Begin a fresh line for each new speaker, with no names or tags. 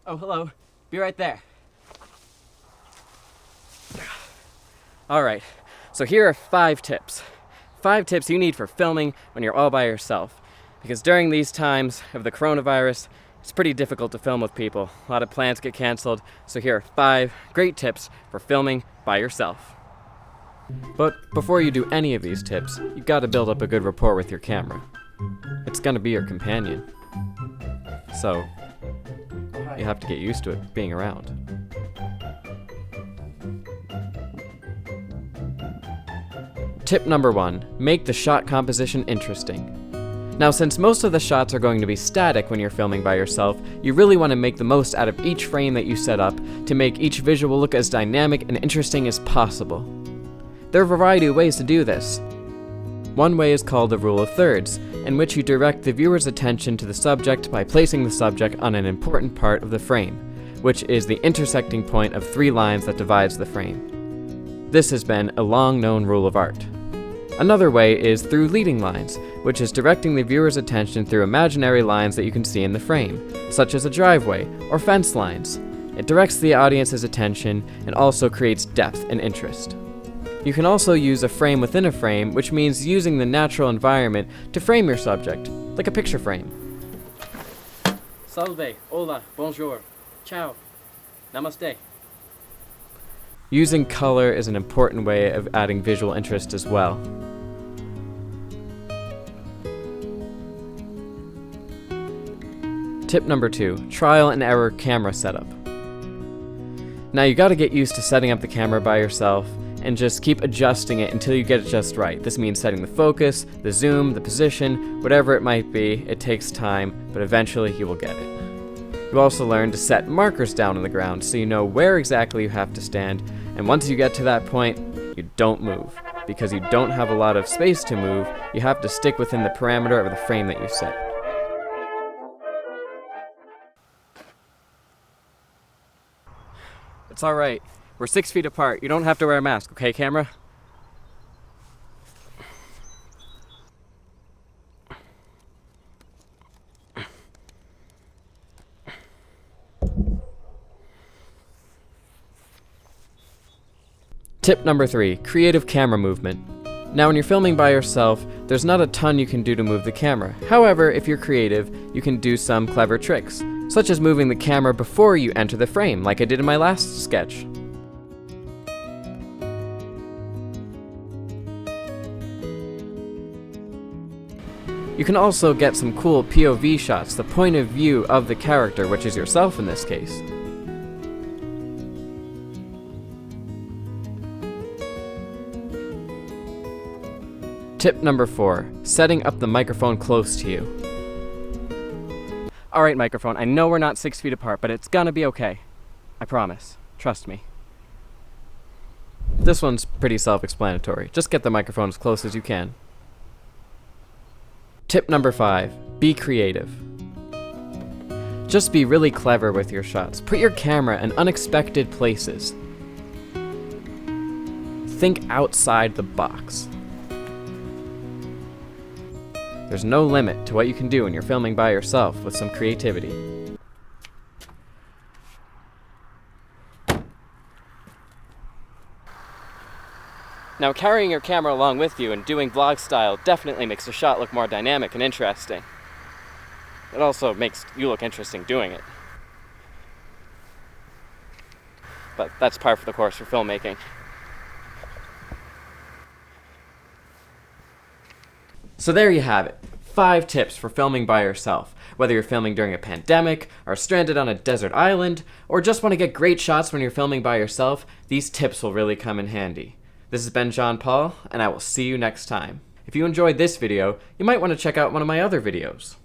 Oh, hello. Be right there. Alright, so here are 5 tips. 5 tips you need for filming when you're all by yourself. Because during these times of the coronavirus, it's pretty difficult to film with people. A lot of plans get canceled, so here are 5 great tips for filming by yourself. But before you do any of these tips, you've got to build up a good rapport with your camera. It's gonna be your companion. So, you have to get used to it being around. Tip number 1, make the shot composition interesting. Now, since most of the shots are going to be static when you're filming by yourself, you really want to make the most out of each frame that you set up to make each visual look as dynamic and interesting as possible. There are a variety of ways to do this. One way is called the rule of thirds, in which you direct the viewer's attention to the subject by placing the subject on an important part of the frame, which is the intersecting point of 3 lines that divides the frame. This has been a long-known rule of art. Another way is through leading lines, which is directing the viewer's attention through imaginary lines that you can see in the frame, such as a driveway or fence lines. It directs the audience's attention and also creates depth and interest. You can also use a frame within a frame, which means using the natural environment to frame your subject, like a picture frame. Salve, hola, bonjour, ciao, namaste. Using color is an important way of adding visual interest as well. Tip number 2, trial and error camera setup. Now you gotta get used to setting up the camera by yourself and just keep adjusting it until you get it just right. This means setting the focus, the zoom, the position, whatever it might be. It takes time, but eventually you will get it. You also learn to set markers down on the ground so you know where exactly you have to stand, and once you get to that point, you don't move. Because you don't have a lot of space to move, you have to stick within the parameter of the frame that you set. It's alright. We're 6 feet apart. You don't have to wear a mask, okay, camera? Tip number 3, creative camera movement. Now when you're filming by yourself, there's not a ton you can do to move the camera. However, if you're creative, you can do some clever tricks, such as moving the camera before you enter the frame, like I did in my last sketch. You can also get some cool POV shots, the point of view of the character, which is yourself in this case. Tip number 4, setting up the microphone close to you. Alright microphone, I know we're not 6 feet apart, but it's gonna be okay. I promise. Trust me. This one's pretty self-explanatory. Just get the microphone as close as you can. Tip number 5, be creative. Just be really clever with your shots. Put your camera in unexpected places. Think outside the box. There's no limit to what you can do when you're filming by yourself with some creativity. Now, carrying your camera along with you and doing vlog style definitely makes the shot look more dynamic and interesting. It also makes you look interesting doing it. But that's par for the course for filmmaking. So there you have it. 5 tips for filming by yourself. Whether you're filming during a pandemic, are stranded on a desert island, or just want to get great shots when you're filming by yourself, these tips will really come in handy. This has been John Paul, and I will see you next time. If you enjoyed this video, you might want to check out one of my other videos.